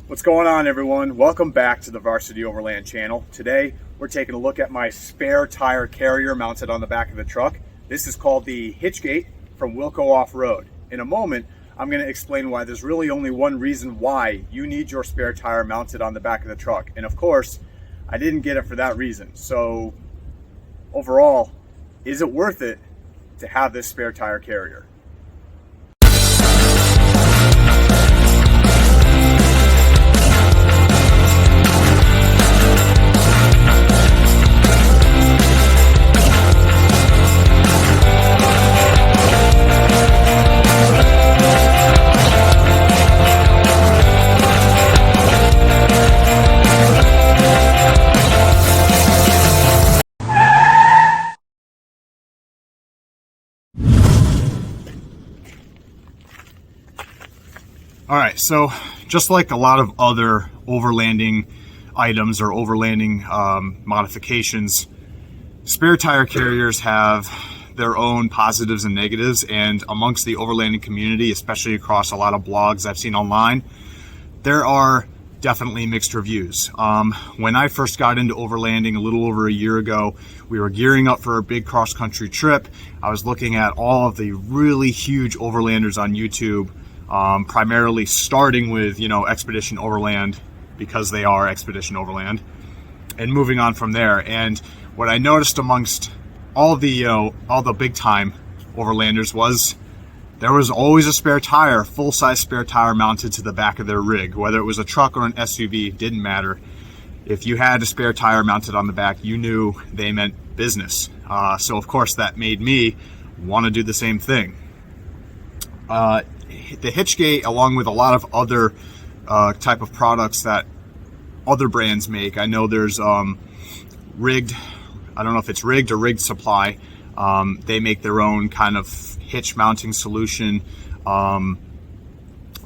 What's going on, everyone? Welcome back to the Varsity Overland channel. Today we're taking a look at my spare tire carrier mounted on the back of the truck. This is called the Hitchgate from Wilco Offroad. In a moment, I'm going to explain why there's really only one reason why you need your spare tire mounted on the back of the truck. And of course, I didn't get it for that reason. So overall, is it worth it to have this spare tire carrier? All right, so just like a lot of other overlanding items or overlanding modifications, spare tire carriers have their own positives and negatives, and amongst the overlanding community, especially across a lot of blogs I've seen online, there are definitely mixed reviews. When I first got into overlanding a little over a year ago, we were gearing up for a big cross-country trip. I was looking at all of the really huge overlanders on YouTube, primarily starting with, Expedition Overland, because they are Expedition Overland, and moving on from there. And what I noticed amongst all the big time overlanders was there was always a spare tire, full-size spare tire mounted to the back of their rig. Whether it was a truck or an SUV, didn't matter. If you had a spare tire mounted on the back, you knew they meant business. So of course that made me want to do the same thing. The Hitchgate, along with a lot of other type of products that other brands make. I know there's rigged, I don't know if it's rigged or rigged supply. They make their own kind of hitch mounting solution. Wilco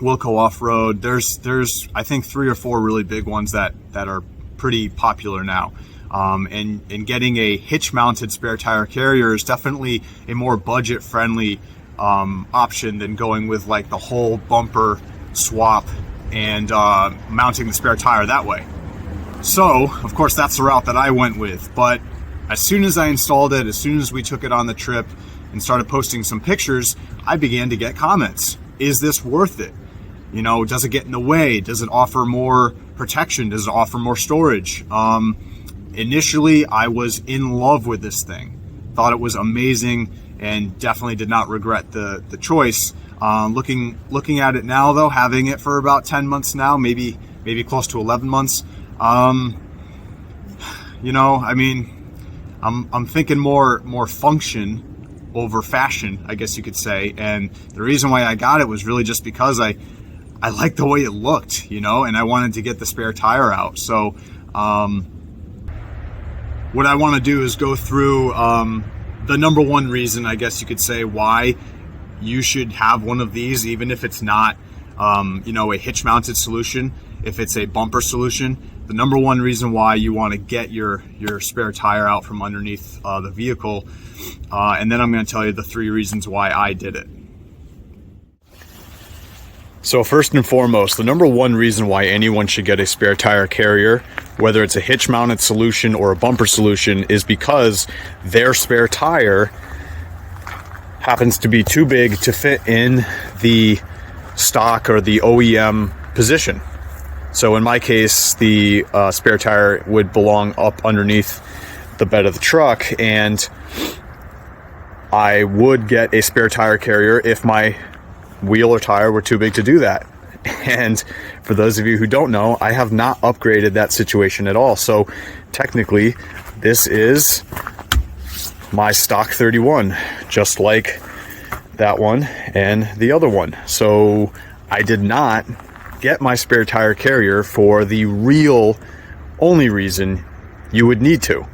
Offroad, there's I think 3 or 4 really big ones that are pretty popular now. And getting a hitch mounted spare tire carrier is definitely a more budget friendly option than going with like the whole bumper swap and mounting the spare tire that way. So of course that's the route that I went with, but as soon as I installed it, as soon as we took it on the trip and started posting some pictures, I began to get comments. Is this worth it? Does it get in the way? Does it offer more protection? Does it offer more storage? Initially I was in love with this thing, thought it was amazing, and definitely did not regret the choice. Looking at it now though, having it for about 10 months now, maybe close to 11 months, I'm thinking more function over fashion, I guess you could say. And the reason why I got it was really just because I liked the way it looked, and I wanted to get the spare tire out. So what I want to do is go through the number one reason, I guess you could say, why you should have one of these, even if it's not, a hitch mounted solution, if it's a bumper solution. The number one reason why you want to get your spare tire out from underneath the vehicle. And then I'm going to tell you the 3 reasons why I did it. So first and foremost, the number one reason why anyone should get a spare tire carrier, whether it's a hitch mounted solution or a bumper solution, is because their spare tire happens to be too big to fit in the stock or the OEM position. So in my case, the spare tire would belong up underneath the bed of the truck, and I would get a spare tire carrier if my wheel or tire were too big to do that. And for those of you who don't know, I have not upgraded that situation at all. So technically this is my stock 31, just like that one and the other one. So I did not get my spare tire carrier for the real only reason you would need to.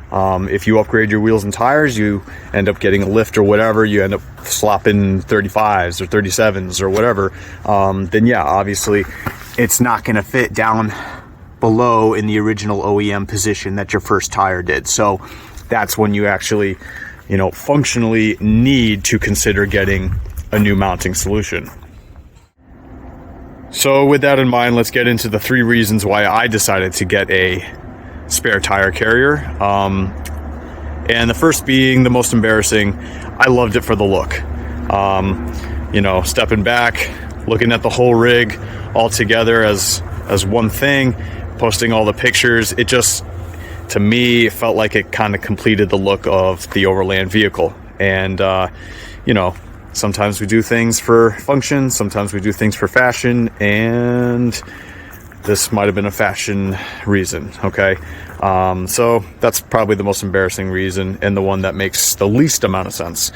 If you upgrade your wheels and tires, you end up getting a lift or whatever, you end up slopping 35s or 37s or whatever, then yeah, obviously it's not going to fit down below in the original OEM position that your first tire did. So that's when you actually, functionally need to consider getting a new mounting solution. So with that in mind, let's get into the 3 reasons why I decided to get a spare tire carrier. And the first being the most embarrassing, I loved it for the look. You know, stepping back, looking at the whole rig all together as one thing, posting all the pictures, it just, to me, it felt like it kind of completed the look of the overland vehicle. And, you know, sometimes we do things for function, sometimes we do things for fashion, and this might have been a fashion reason, okay? So that's probably the most embarrassing reason and the one that makes the least amount of sense.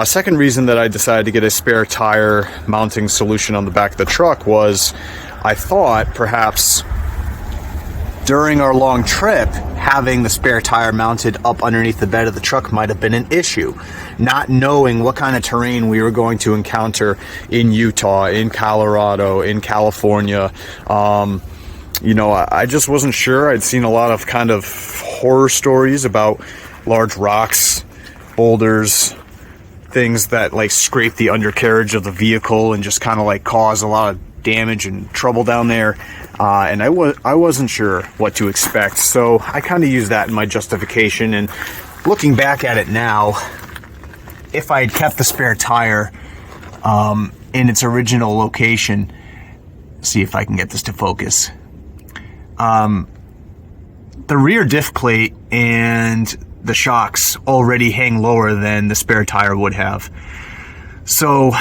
Second reason that I decided to get a spare tire mounting solution on the back of the truck was I thought perhaps during our long trip, having the spare tire mounted up underneath the bed of the truck might have been an issue. Not knowing what kind of terrain we were going to encounter in Utah, in Colorado, in California. You know, I just wasn't sure. I'd seen a lot of kind of horror stories about large rocks, boulders, things that like scrape the undercarriage of the vehicle and just kind of like cause a lot of damage and trouble down there. And I wasn't sure what to expect, so I kind of used that in my justification. And looking back at it now, if I had kept the spare tire in its original location, see if I can get this to focus. The rear diff plate and the shocks already hang lower than the spare tire would have. So,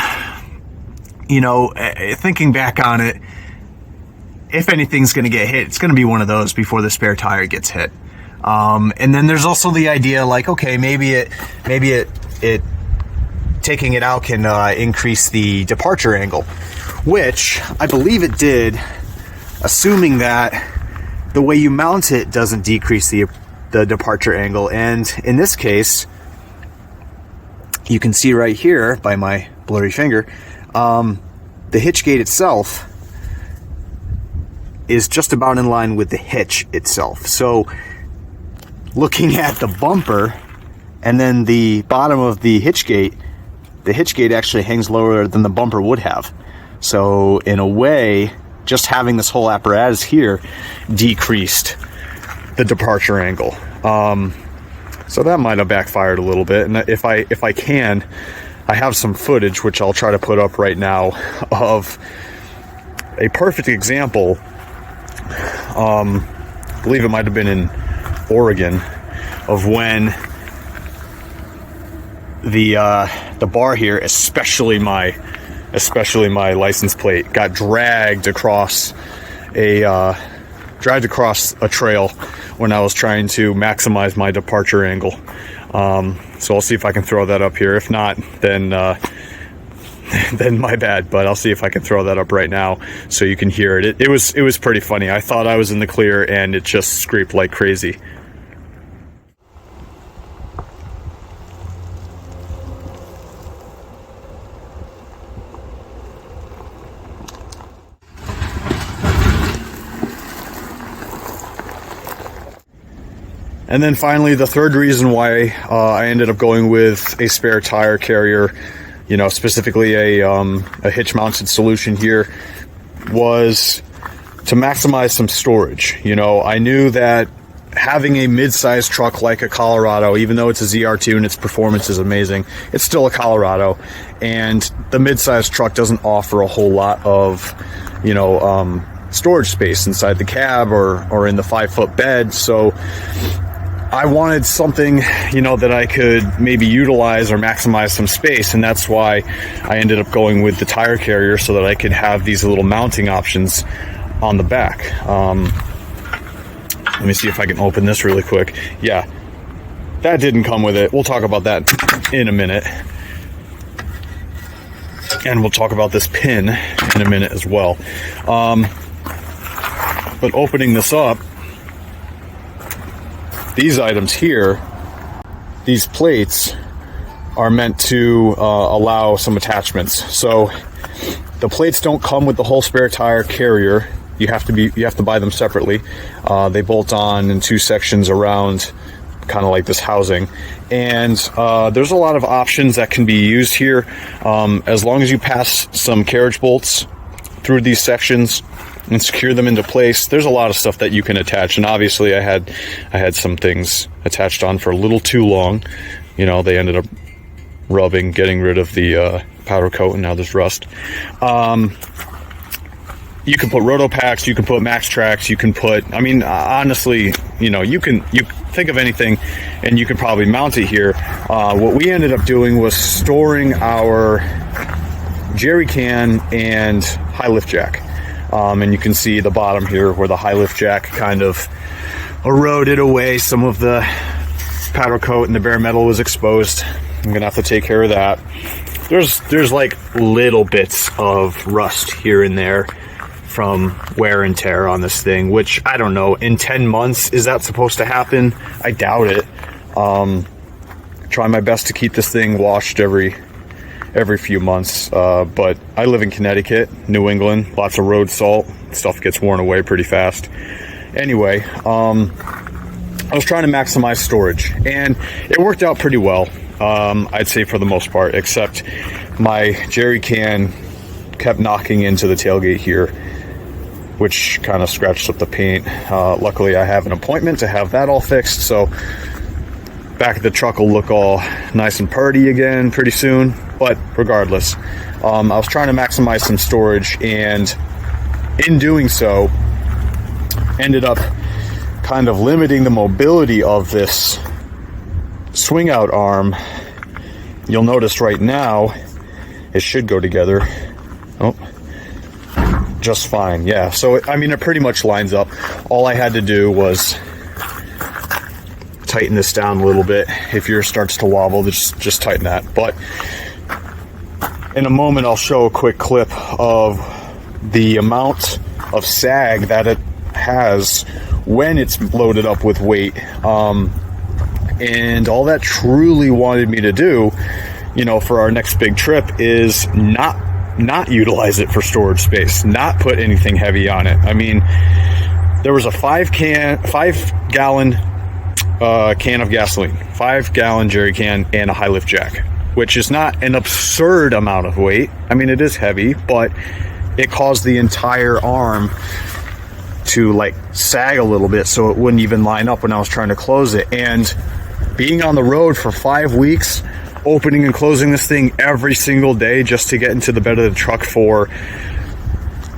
you know, thinking back on it, if anything's going to get hit, it's going to be one of those before the spare tire gets hit. And then there's also the idea like, okay, maybe it taking it out can increase the departure angle, which I believe it did, assuming that the way you mount it doesn't decrease the departure angle. And in this case, you can see right here by my blurry finger, the hitchgate itself is just about in line with the hitch itself. So looking at the bumper and then the bottom of the hitchgate actually hangs lower than the bumper would have. So in a way, just having this whole apparatus here decreased the departure angle. So that might have backfired a little bit. And if I can, I have some footage, which I'll try to put up right now, of a perfect example. I believe it might have been in Oregon, of when the bar here, especially my license plate, got dragged across a trail when I was trying to maximize my departure angle. So I'll see if I can throw that up here. If not, then my bad, but I'll see if I can throw that up right now so you can hear it. It was pretty funny. I thought I was in the clear and it just scraped like crazy. And then finally, the third reason why I ended up going with a spare tire carrier, you know, specifically a hitch-mounted solution here, was to maximize some storage. You know, I knew that having a mid-sized truck like a Colorado, even though it's a ZR2 and its performance is amazing, it's still a Colorado, and the mid-sized truck doesn't offer a whole lot of, you know, storage space inside the cab or in the 5-foot bed. So I wanted something, you know, that I could maybe utilize or maximize some space, and that's why I ended up going with the tire carrier, so that I could have these little mounting options on the back. Let me see if I can open this really quick. Yeah, that didn't come with it. We'll talk about that in a minute. And we'll talk about this pin in a minute as well. But opening this up, these items here, these plates, are meant to allow some attachments. So the plates don't come with the whole spare tire carrier. You have to buy them separately. They bolt on in 2 sections around, kind of like this housing. And there's a lot of options that can be used here. As long as you pass some carriage bolts through these sections and secure them into place. There's a lot of stuff that you can attach, and obviously I had some things attached on for a little too long. You know, they ended up rubbing, getting rid of the powder coat, and now there's rust. You can put roto packs, you can put max tracks, you can put, I mean, honestly, you know, you think of anything and you can probably mount it here. What we ended up doing was storing our jerry can and high lift jack. And you can see the bottom here where the high lift jack kind of eroded away. Some of the powder coat and the bare metal was exposed. I'm gonna have to take care of that. There's like little bits of rust here and there from wear and tear on this thing, which I don't know, in 10 months, is that supposed to happen? I doubt it. Try my best to keep this thing washed every few months, but I live in Connecticut, New England, lots of road salt, stuff gets worn away pretty fast. Anyway, I was trying to maximize storage, and it worked out pretty well, I'd say for the most part, except my jerry can kept knocking into the tailgate here, which kind of scratched up the paint. Luckily I have an appointment to have that all fixed, so back of the truck will look all nice and purty again pretty soon. But regardless, I was trying to maximize some storage, and in doing so ended up kind of limiting the mobility of this swing out arm. You'll notice right now it should go together. Oh, just fine. Yeah, so I mean, it pretty much lines up. All I had to do was tighten this down a little bit. If yours starts to wobble, just tighten that. But in a moment I'll show a quick clip of the amount of sag that it has when it's loaded up with weight. And all that truly wanted me to do, you know, for our next big trip is not utilize it for storage space, not put anything heavy on it. I mean, there was a 5 gallon can of gasoline, 5 gallon jerry can, and a high lift jack, which is not an absurd amount of weight. I mean, it is heavy, but it caused the entire arm to like sag a little bit, so it wouldn't even line up when I was trying to close it. And being on the road for 5 weeks, opening and closing this thing every single day just to get into the bed of the truck for,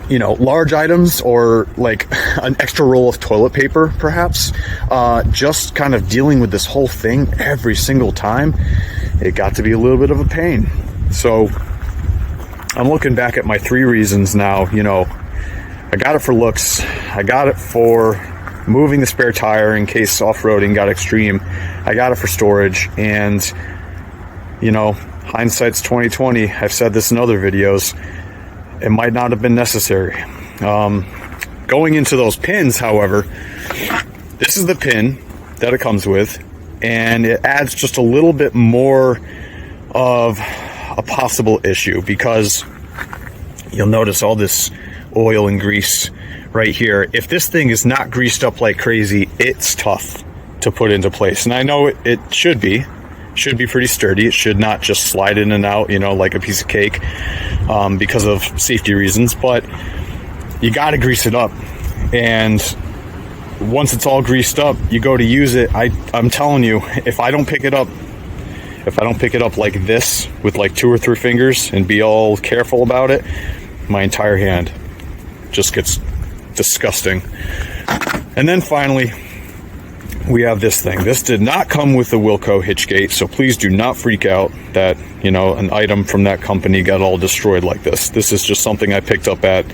you know, large items or like an extra roll of toilet paper, perhaps, just kind of dealing with this whole thing every single time, it got to be a little bit of a pain. So I'm looking back at my 3 reasons now. You know, I got it for looks, I got it for moving the spare tire in case off-roading got extreme, I got it for storage, and you know, hindsight's 2020. I've said this in other videos. It might not have been necessary. Going into those pins, however, this is the pin that it comes with, and it adds just a little bit more of a possible issue, because you'll notice all this oil and grease right here. If this thing is not greased up like crazy, it's tough to put into place. And I know it should be pretty sturdy. It should not just slide in and out, you know, like a piece of cake, because of safety reasons, but you got to grease it up. And once it's all greased up, you go to use it. I'm telling you, if I don't pick it up like this with like 2 or 3 fingers and be all careful about it, my entire hand just gets disgusting. And then finally, we have this thing. This did not come with the Wilco Hitchgate, so please do not freak out that, you know, an item from that company got all destroyed like this. This is just something I picked up at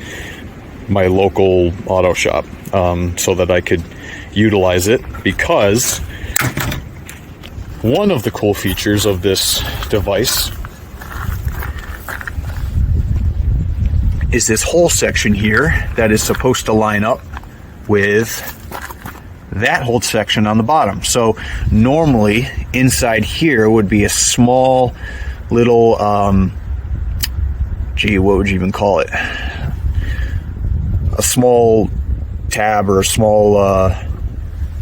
my local auto shop, so that I could utilize it, because one of the cool features of this device is this whole section here that is supposed to line up with that whole section on the bottom. So normally inside here would be a small little, what would you even call it? A small tab or a small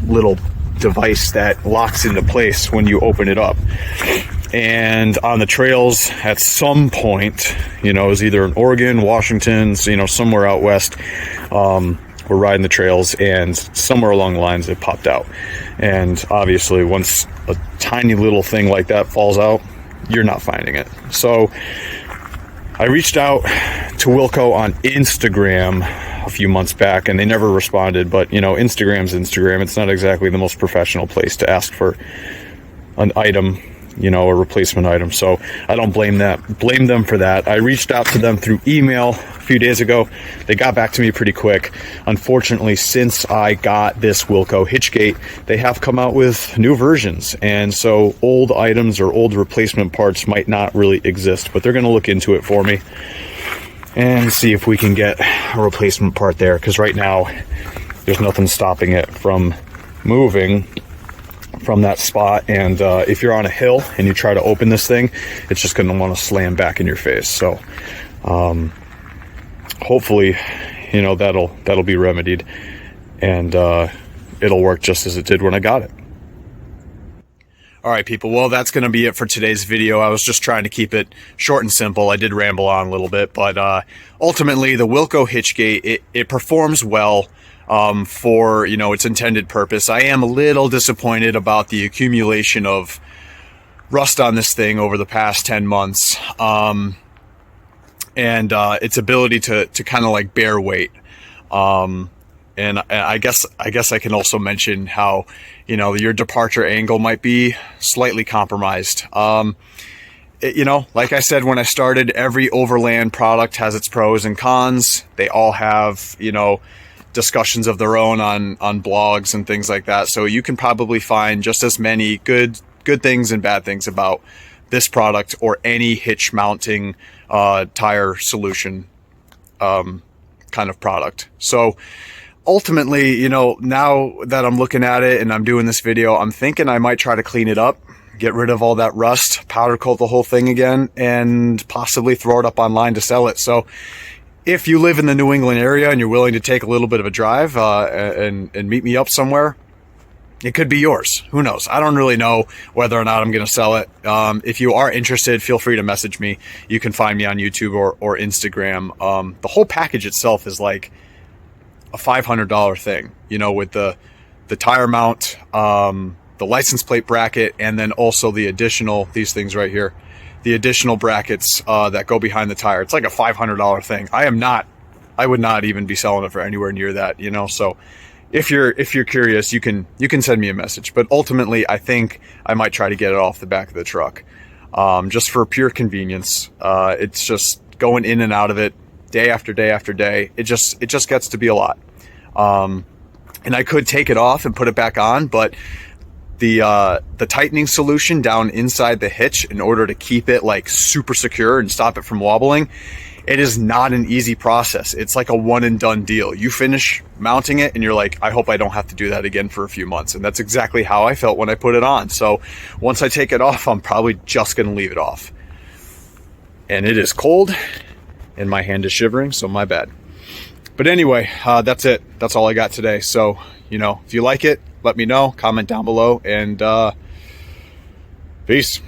little device that locks into place when you open it up. And on the trails at some point, you know, it was either in Oregon, Washington, you know, somewhere out west, we're riding the trails, and somewhere along the lines it popped out. And obviously once a tiny little thing like that falls out, you're not finding it. So I reached out to Wilco on Instagram a few months back, and they never responded. But you know, Instagram's Instagram. It's not exactly the most professional place to ask for an item, you know, a replacement item. So I don't blame them for that. I reached out to them through email a few days ago. They got back to me pretty quick. Unfortunately, since I got this Wilco Hitchgate, they have come out with new versions, and so old items or old replacement parts might not really exist, but they're going to look into it for me and see if we can get a replacement part there, because right now there's nothing stopping it from moving from that spot. And if you're on a hill and you try to open this thing, it's just going to want to slam back in your face. So hopefully, you know, that'll be remedied, and it'll work just as it did when I got it. All right, people. Well, that's going to be it for today's video. I was just trying to keep it short and simple. I did ramble on a little bit, but ultimately, the Wilco Hitchgate, it performs well for, you know, its intended purpose. I am a little disappointed about the accumulation of rust on this thing over the past 10 months, and its ability to kind of like bear weight. And I guess I can also mention how, you know, your departure angle might be slightly compromised. You know, like I said when I started, every overland product has its pros and cons. They all have, you know, discussions of their own on blogs and things like that. So you can probably find just as many good things and bad things about this product or any hitch mounting tire solution kind of product. So ultimately, you know, now that I'm looking at it and I'm doing this video, I'm thinking I might try to clean it up, get rid of all that rust, powder coat the whole thing again, and possibly throw it up online to sell it. So if you live in the New England area and you're willing to take a little bit of a drive and meet me up somewhere, it could be yours. Who knows? I don't really know whether or not I'm going to sell it. If you are interested, feel free to message me. You can find me on YouTube or Instagram. The whole package itself is like a $500 thing, you know, with the tire mount, the license plate bracket, and then also the additional, these things right here, the additional brackets that go behind the tire. It's like a $500 thing. I would not even be selling it for anywhere near that, you know. So if you're curious, you can send me a message. But ultimately, I think I might try to get it off the back of the truck, just for pure convenience. It's just going in and out of it day after day after day. It just gets to be a lot. And I could take it off and put it back on, but the tightening solution down inside the hitch, in order to keep it like super secure and stop it from wobbling, it is not an easy process. It's like a one and done deal. You finish mounting it and you're like, I hope I don't have to do that again for a few months. And that's exactly how I felt when I put it on. So once I take it off, I'm probably just going to leave it off. And it is cold and my hand is shivering, so my bad. But anyway, that's it. That's all I got today. So, you know, if you like it, let me know, comment down below, and peace.